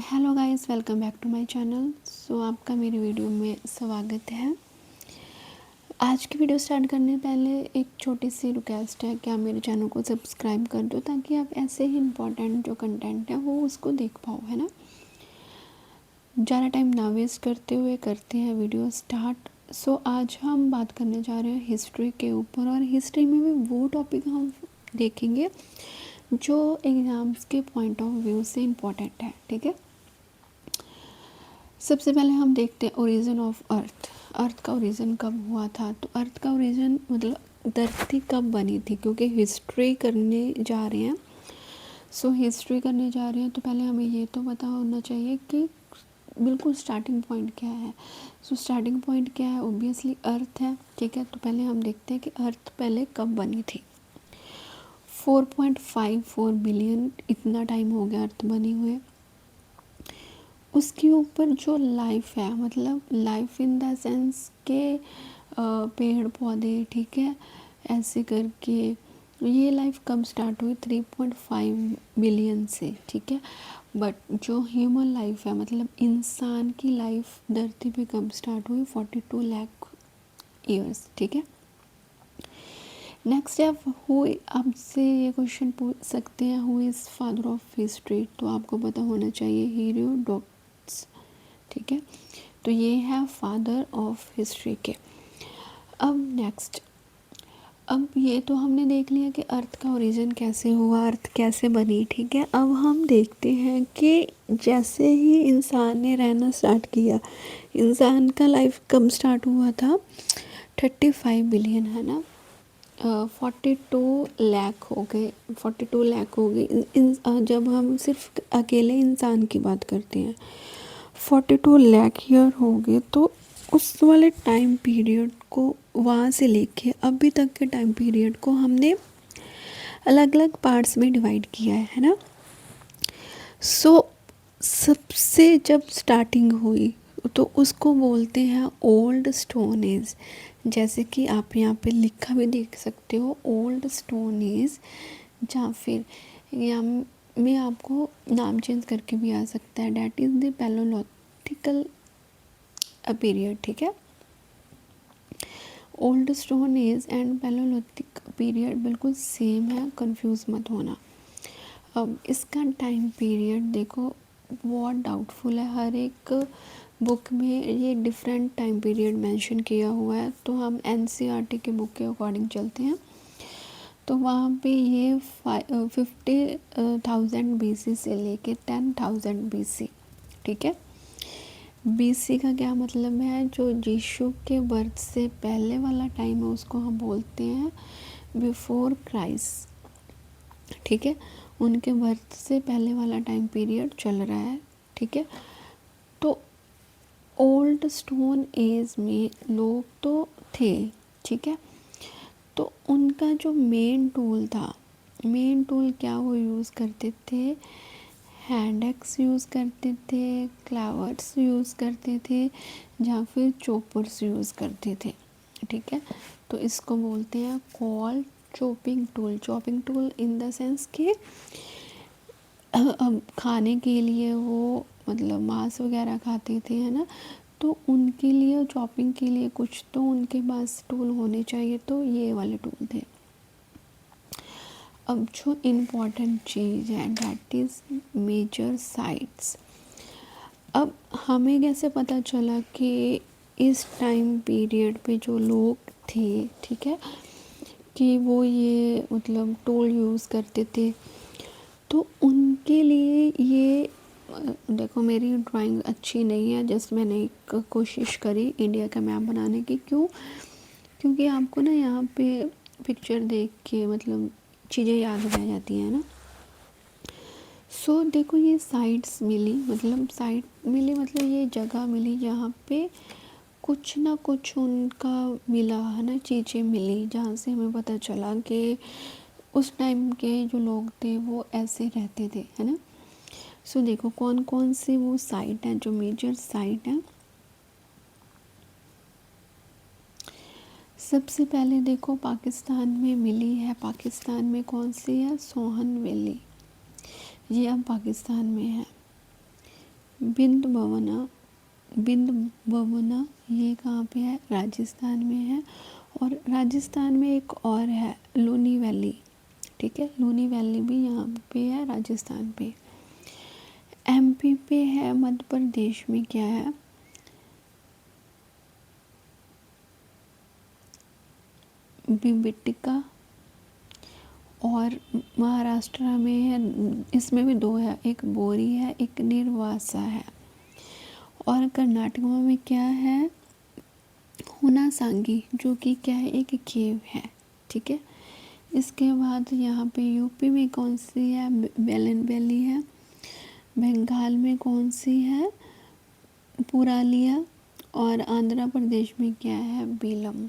Hello guys, welcome back to my channel. So आपका मेरी video में स्वागत है। आज की वीडियो स्टार्ट करने से पहले एक छोटी सी रिक्वेस्ट है कि आप मेरे चैनल को सब्सक्राइब कर दो ताकि आप ऐसे ही इम्पोर्टेंट जो कंटेंट है वो उसको देख पाओ, है ना। ज़्यादा टाइम ना वेस्ट करते हुए करते हैं वीडियो स्टार्ट। सो आज हम बात करने जा रहे हैं हिस्ट्री के ऊपर, और हिस्ट्री में भी वो टॉपिक हम देखेंगे जो एग्ज़ाम्स के पॉइंट ऑफ व्यू से इम्पोर्टेंट है, ठीक है। सबसे पहले हम देखते हैं ओरिजिन ऑफ अर्थ का ओरिजिन कब हुआ था। तो अर्थ का ओरिजिन मतलब धरती कब बनी थी, क्योंकि हिस्ट्री करने जा रहे हैं। हिस्ट्री करने जा रहे हैं तो पहले हमें ये तो पता होना चाहिए कि बिल्कुल स्टार्टिंग पॉइंट क्या है। स्टार्टिंग पॉइंट क्या है, ओबियसली अर्थ है, ठीक है। तो पहले हम देखते हैं कि अर्थ पहले कब बनी थी। 4.54 बिलियन इतना टाइम हो गया अर्थ बनी हुए। उसके ऊपर जो लाइफ है, मतलब लाइफ इन द सेंस के पेड़ पौधे, ठीक है, ऐसे करके ये लाइफ कब स्टार्ट हुई 3.5 बिलियन से, ठीक है। बट जो ह्यूमन लाइफ है, मतलब इंसान की लाइफ धरती पे कब स्टार्ट हुई 42 लाख ईयर्स, ठीक है। नेक्स्ट आप आपसे ये क्वेश्चन पूछ सकते हैं, who is father of history. तो आपको पता होना चाहिए हेरोडोटस, ठीक है। तो ये है फादर ऑफ हिस्ट्री के। अब नेक्स्ट, अब ये तो हमने देख लिया कि अर्थ का ओरिजिन कैसे हुआ, अर्थ कैसे बनी, ठीक है। अब हम देखते हैं कि जैसे ही इंसान ने रहना स्टार्ट किया, इंसान का लाइफ कब स्टार्ट हुआ था 35 बिलियन, है ना। 42 लाख हो गए जब हम सिर्फ अकेले इंसान की बात करते हैं। 42 लाख ईयर हो गए। तो उस वाले टाइम पीरियड को वहाँ से लेके अभी तक के टाइम पीरियड को हमने अलग अलग पार्ट्स में डिवाइड किया है ना। सबसे जब स्टार्टिंग हुई तो उसको बोलते हैं ओल्ड स्टोन एज। जैसे कि आप यहाँ पे लिखा भी देख सकते हो, ओल्ड स्टोन एज, या फिर या में आपको नाम चेंज करके भी आ सकता है, डैट इज़ द पैलोलिथिकल पीरियड, ठीक है। Old stone age and palaeolithic period बिल्कुल सेम है, कंफ्यूज मत होना। अब इसका टाइम पीरियड देखो बहुत डाउटफुल है, हर एक बुक में ये डिफरेंट टाइम पीरियड मेंशन किया हुआ है। तो हम एनसीईआरटी के बुक के अकॉर्डिंग चलते हैं। तो वहाँ पे ये 50,000 BC से लेके 10,000 BC, ठीक है। BC का क्या मतलब है, जो यीशु के बर्थ से पहले वाला टाइम है उसको हम बोलते हैं बिफोर क्राइस्ट, ठीक है। उनके बर्थ से पहले वाला टाइम पीरियड चल रहा है, ठीक है। तो ओल्ड स्टोन एज में लोग तो थे, ठीक है। तो उनका जो मेन टूल था, मेन टूल क्या वो यूज़ करते थे, हैंड एक्स यूज़ करते थे, क्लावर्स यूज़ करते थे, या फिर चॉपर्स यूज़ करते थे, ठीक है। तो इसको बोलते हैं call chopping tool. Chopping tool in the sense कि खाने के लिए वो मतलब मांस वगैरह खाते थे, है ना। तो उनके लिए चॉपिंग के लिए कुछ तो उनके पास टूल होने चाहिए, तो ये वाले टूल थे। अब जो इम्पोर्टेंट चीज़ है डैट इज़ मेजर साइट्स। अब हमें कैसे पता चला कि इस टाइम पीरियड पे जो लोग थे, ठीक है, कि वो ये मतलब टूल यूज़ करते थे। तो उनके लिए ये देखो मेरी ड्राइंग अच्छी नहीं है, जस्ट मैंने एक कोशिश करी इंडिया का मैप बनाने की। क्यों? क्योंकि आपको ना यहाँ पे पिक्चर देख के मतलब चीज़ें याद रह जाती हैं ना। देखो ये साइट्स मिली, मतलब साइट मिली मतलब ये जगह मिली जहाँ पे कुछ ना कुछ उनका मिला, है ना, चीज़ें मिली जहाँ से हमें पता चला कि उस टाइम के जो लोग थे वो ऐसे रहते थे, है ना। देखो कौन कौन से वो साइट हैं जो मेजर साइट हैं। सबसे पहले देखो पाकिस्तान में मिली है, पाकिस्तान में कौन सी है, सोहन वैली, ये अब पाकिस्तान में है, बिंद भवना ये कहाँ पे है? राजस्थान में है। और राजस्थान में एक और है लूनी वैली, ठीक है, लूनी वैली भी यहाँ पे है राजस्थान पे। एमपी पे है, मध्य प्रदेश में क्या है? बिबिटिका। और महाराष्ट्र में है, इसमें भी दो है, एक बोरी है, एक निर्वासा है। और कर्नाटक में क्या है? हुनासांगी, जो कि क्या है? एक केव है, ठीक है। इसके बाद यहाँ पे यूपी में कौन सी है? बेलन वैली है। बंगाल में कौन सी है? पुरालिया। और आंध्र प्रदेश में क्या है? बेलम।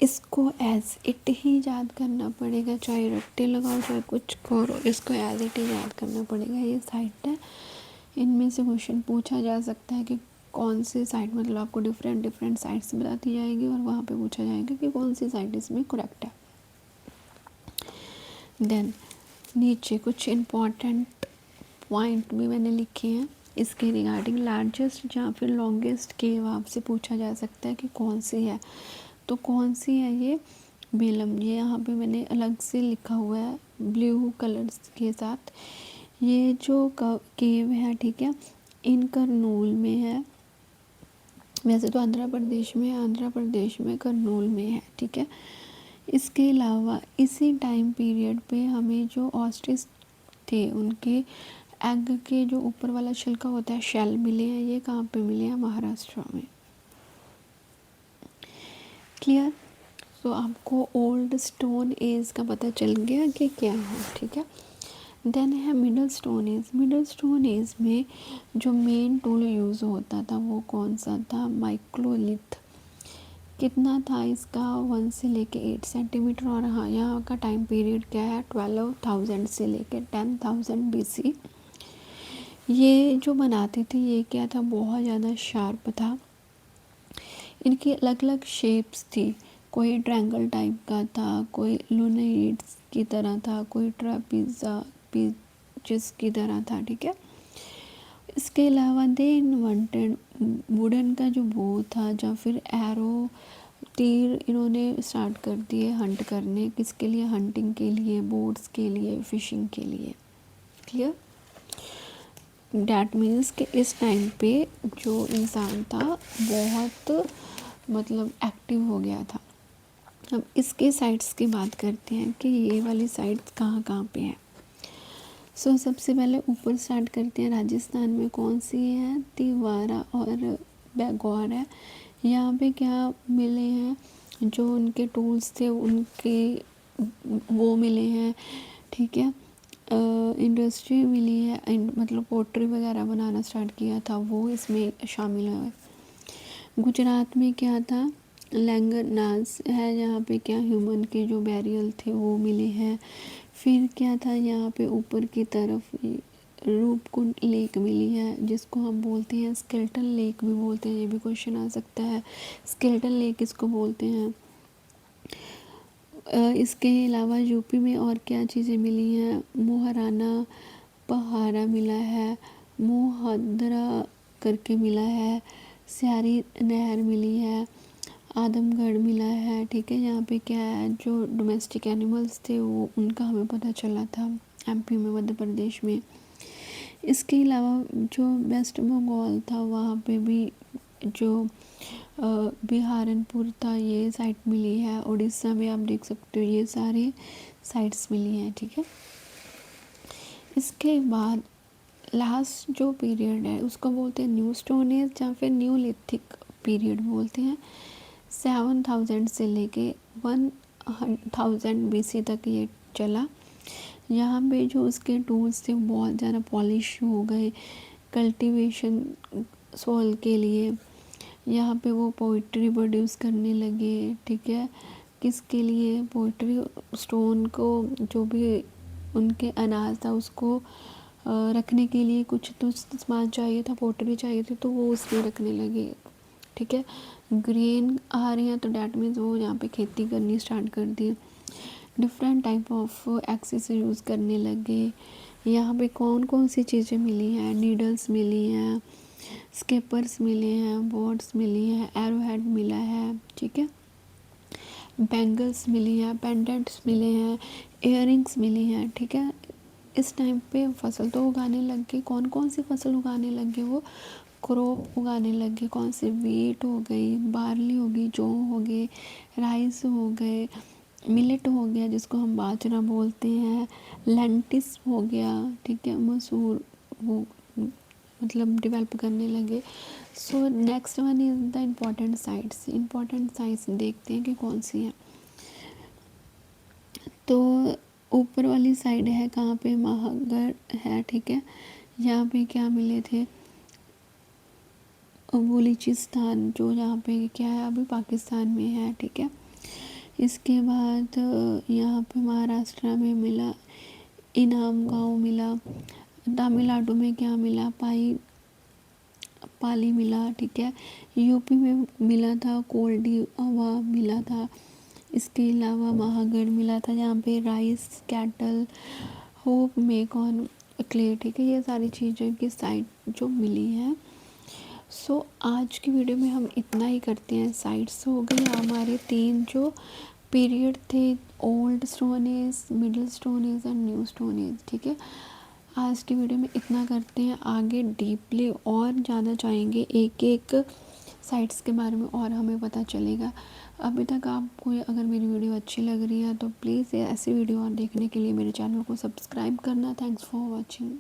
इसको एज इट ही याद करना पड़ेगा, चाहे रट्टे लगाओ चाहे कुछ करो, इसको एज इट ही याद करना पड़ेगा। ये साइट है, इनमें से क्वेश्चन पूछा जा सकता है कि कौन सी साइट, मतलब आपको डिफरेंट साइट्स बताती जाएगी और वहाँ पे पूछा जाएगा कि कौन सी साइट इसमें करेक्ट है। देन नीचे कुछ इम्पॉर्टेंट पॉइंट भी मैंने लिखे हैं इसके रिगार्डिंग। लार्जेस्ट या फिर लॉन्गेस्ट केव आपसे पूछा जा सकता है कि कौन सी है, तो कौन सी है? ये बेलम। ये यहाँ पे मैंने अलग से लिखा हुआ है ब्लू कलर्स के साथ। ये जो केव है, ठीक है, इन करनूल में है। वैसे तो आंध्र प्रदेश में है, आंध्र प्रदेश में करनूल में है, ठीक है। इसके अलावा इसी टाइम पीरियड पे हमें जो ऑस्ट्रिच थे उनके एग के जो ऊपर वाला छिलका होता है, शेल मिले हैं। ये कहाँ पे मिले हैं? महाराष्ट्र में। क्लियर? तो आपको ओल्ड स्टोन एज का पता चल गया कि क्या है, ठीक है। देन है middle stone age. Middle stone age में जो मेन टूल यूज़ होता था वो कौन सा था? माइक्रोलिथ। कितना था इसका? 1 से लेके 8 सेंटीमीटर। और हाँ, यहाँ का टाइम पीरियड क्या है? 12,000 से लेके 10,000 BC। ये जो बनाते थे ये क्या था? बहुत ज़्यादा शार्प था। इनकी अलग अलग शेप्स थी, कोई ट्रायंगल टाइप का था, कोई लूनाइड्स की तरह था, कोई ट्रापीजिस की तरह था, ठीक है। इसके अलावा दे इन्वेंटेड वुडन का जो बो था या फिर एरो, तीर, इन्होंने स्टार्ट कर दिए हंट करने। किसके लिए? हंटिंग के लिए, बोट्स के लिए, फिशिंग के लिए। क्लियर? डैट मीन्स कि इस टाइम पे जो इंसान था बहुत मतलब एक्टिव हो गया था। अब इसके साइट्स की बात करते हैं कि ये वाली साइट्स कहाँ कहाँ पे है। सो सबसे पहले ऊपर स्टार्ट करते हैं। राजस्थान में कौन सी है? तिवारा और बैगौर है। यहाँ पे क्या मिले हैं? जो उनके टूल्स थे उनके वो मिले हैं, ठीक है। इंडस्ट्री मिली है, मतलब पोट्री वगैरह बनाना स्टार्ट किया था वो इसमें शामिल है। गुजरात में क्या था? लैंगनास है, जहाँ पे क्या ह्यूमन के जो बैरियल थे वो मिले हैं। फिर क्या था? यहाँ पे ऊपर की तरफ रूपकुंड लेक मिली है, जिसको हम बोलते हैं स्केलेटन लेक भी बोलते हैं। ये भी क्वेश्चन आ सकता है, स्केलेटन लेक किसको बोलते हैं। इसके अलावा यूपी में और क्या चीज़ें मिली हैं? मोहराना पहाड़ा मिला है, मोहद्रा करके मिला है, स्यारी नहर मिली है, आदमगढ़ मिला है, ठीक है। यहाँ पे क्या है? जो डोमेस्टिक एनिमल्स थे वो उनका हमें पता चला था एमपी में, मध्य प्रदेश में। इसके अलावा जो वेस्ट बंगाल था वहाँ पे भी जो बिहारनपुर था ये साइट मिली है। उड़ीसा में आप देख सकते हो ये सारी साइट्स मिली हैं, ठीक है। इसके बाद लास्ट जो पीरियड है उसको बोलते हैं न्यू स्टोन एज या फिर न्यू लिथिक पीरियड बोलते हैं। 7,000 से लेके 1,000 BC तक ये चला। यहाँ पे जो उसके टूल्स थे बहुत ज़्यादा पॉलिश हो गए कल्टीवेशन सॉइल के लिए। यहाँ पे वो पोइट्री प्रोड्यूस करने लगे, ठीक है। किसके लिए? पोइट्री स्टोन को, जो भी उनके अनाज था उसको रखने के लिए कुछ तो सामान चाहिए था, पोटरी चाहिए थी, तो वो उसमें रखने लगे, ठीक है। ग्रेन आ रहे हैं तो डैट मीन्स वो यहाँ पे खेती करनी स्टार्ट कर दी। Different type of access use करने लगे। यहाँ पे कौन कौन सी चीज़ें मिली हैं, नीडल्स मिली हैं, स्केपर्स मिले हैं, बोर्ड्स मिली हैं, एरोहेड मिला है, ठीक है, बैंगल्स मिली हैं, पेंडेंट्स मिले हैं, इयररिंग्स मिली हैं, ठीक है। इस टाइम पे फसल तो उगाने लग गए, कौन कौन सी फसल उगाने लग गए, वो क्रॉप उगाने लग गए, कौन सी, वीट हो गई, बार्ली हो गई, जौ हो गए, राइस हो गए, मिलेट हो गया जिसको हम बाजरा बोलते हैं, लेंटिस हो गया, ठीक है, मसूर, वो मतलब डेवलप करने लगे। So next one is the important sites. Important sites देखते हैं कि कौन सी हैं। तो ऊपर वाली साइड है कहाँ पे, महागढ़ है, ठीक है। यहाँ पे क्या मिले थे, बलूचिस्तान, जो यहाँ पे क्या है अभी पाकिस्तान में है, ठीक है। इसके बाद यहाँ पे महाराष्ट्र में मिला, इनाम गांव मिला, तमिलनाडु में क्या मिला, पाली मिला, ठीक है। यूपी में मिला था कोल्डिवा मिला था। इसके अलावा महागढ़ मिला था जहाँ पे rice, cattle, hope, MECON, clay, ठीक है। ये सारी चीज़ों की साइट जो मिली है। सो आज की वीडियो में हम इतना ही करते हैं। साइट्स हो गई हमारे 3 जो पीरियड थे, old stone age, middle stone age and new stone age, ठीक है। आज की वीडियो में इतना करते हैं, आगे डीपली और ज़्यादा जाएंगे, एक एक साइट्स के बारे में और हमें पता चलेगा। अभी तक आपको अगर मेरी वीडियो अच्छी लग रही है तो प्लीज़ ऐसी वीडियो और देखने के लिए मेरे चैनल को सब्सक्राइब करना। Thanks for watching.